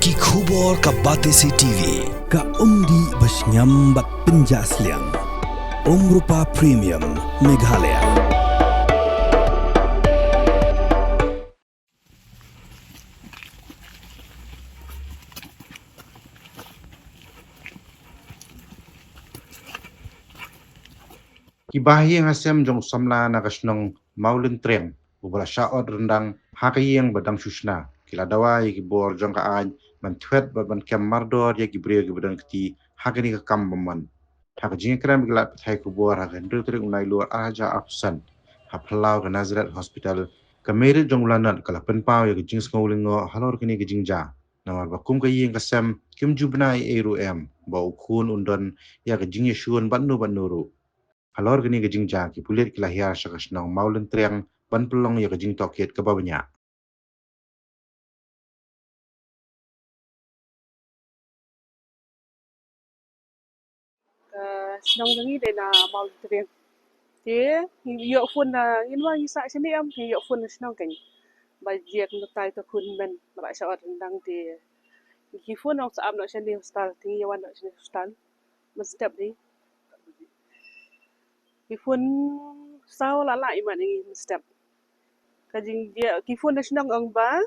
Ki khubor ka Batesi TV ka umdi basnyam bat penjaslian Rupa Premium Meghalaya. Ki Bahaïing asem jong samla na kasnong Mawlyntriang ubala Shah Ryndang Bahaïing badang susna kila Dawa ki bor jong ka an man twet ban kem mardor ya ki brio ki badang kti hakani ka kam baman thak jing kram gila thai ku bor hakan rutring unai luar aja absan haplau ka Nazareth Hospital kameri jong lanan kala penpau ya ki jing skowlingo halor kini ki jingja namar bakum ka ying kasem kim jubnai eru em bau khun undon ya ki jing yeshun bannu halor gini ke jingja ki pulit ki lahia syakas nang Mawlyntriang ban pelong ya ke jing toket ke babanya. Senang dengi dia na Mawlyntriang. Dia yok phun na inwa isa sini am ki yok phun senang kan. Bajek nutai to kun men mala Shah Ryndang dia. Ki phun ang saam nak sini hostal tingi yawan nak sini hostal. Mestep ni. Ki phun sau lala iman ni mestep. Kajing dia ki phun na senang ang ba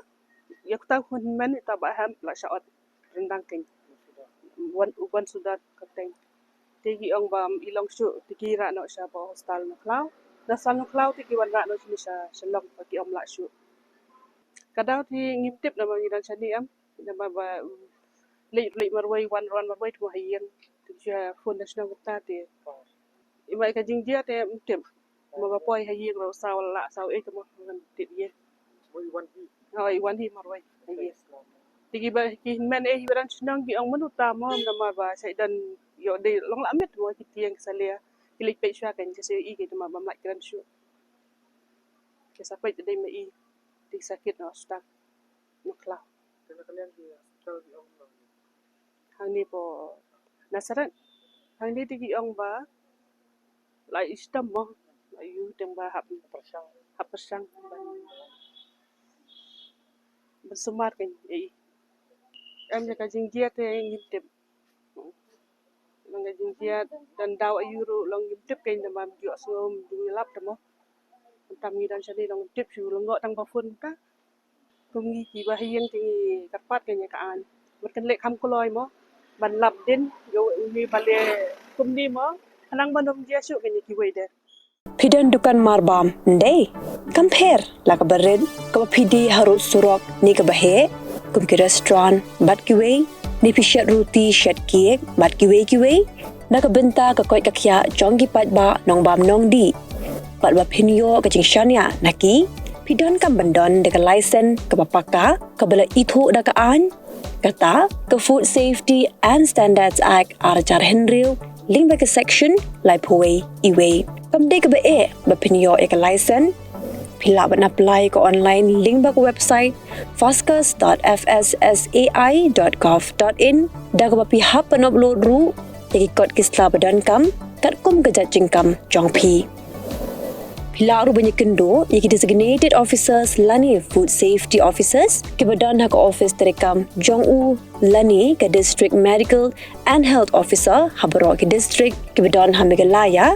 yak ta kun men ta ba ham la Shah Ryndang kan. Wan sudah kateng. Tigi ang bam ilong syu tigi ra no siya po hostal no klaw dasal no klaw tigi wan ra no siya shalong pagi om la syu kadaw ti ngimtip na mangidan siya ni am na ba le marway wan marway tu hayeng ti siya phone national ta ti imay ka jingja te ngimtip mabapoy hayeng ro saw la saw e mo ngan ti ye wan hi marway tigi ba ki men e hibaran sinang gi ang manuta mo na ba sa dan yo de long lamit mo kitiang salia kilik pe sya kan kasi i ke ma mamlak kan syu kesa pe de mai di sakit no stak no kla hang ni po nasaran hang ni tigi ong ba lai istam mo ayu teng ba hap persang bersumar kan am ja ka jinggia te ngintip long jinggia dan daw ayuru long ngintip kain na mam ju asom du lap tamo tam ni dan sani long ngintip su long ngo tang ba fun ta kum ni ki Bahaïing ti Kyrpad kan ya kaan merkan lek ham koloi mo ban lap din yo ni bale kum ni mo hanang banom dia su kan ya ki wede Pidan dukan marbam ndai compare la ka bered ka pidi harut surok ni ka bahe kum ki restaurant bat ki wei ni pishat roti shat kiek bat ki wei na ka benta ka koi ka khya chong ki pat ba nong bam nong di pat ba pinyo ka jing shania naki pidan kam bandon de ka license ka papaka ka bala ithu da ka an kata ka Food Safety and Standards Act arjar henril link ba ka section lai phoi iwe kam de ka ba e ba pinyo e ka license pila ban apply ko online link ba ko website foscas.fssai.gov.in da ko pi hap pan upload ru tegi kod kisla badan kam kat kum ka jajing kam jong pi pila ru banyak kendo yaki designated officers lani food safety officers ke badan hak office terekam jong u lani ke district medical and health officer habro ke district ke badan Meghalaya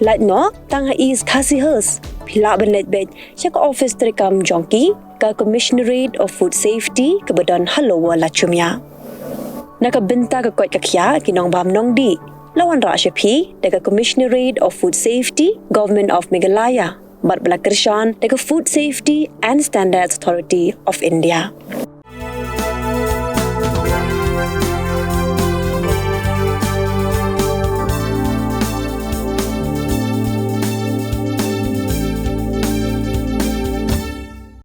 lat no tang is khasihers pila ban let bed chak office terekam jongki ka commissionerate of food safety ke badan halowa lachumya nakabenta ka kot kakya kinong bam nong di lawan ra shapi daga commissionerate of food safety government of Meghalaya bat bala kershan daga Food Safety and Standards Authority of India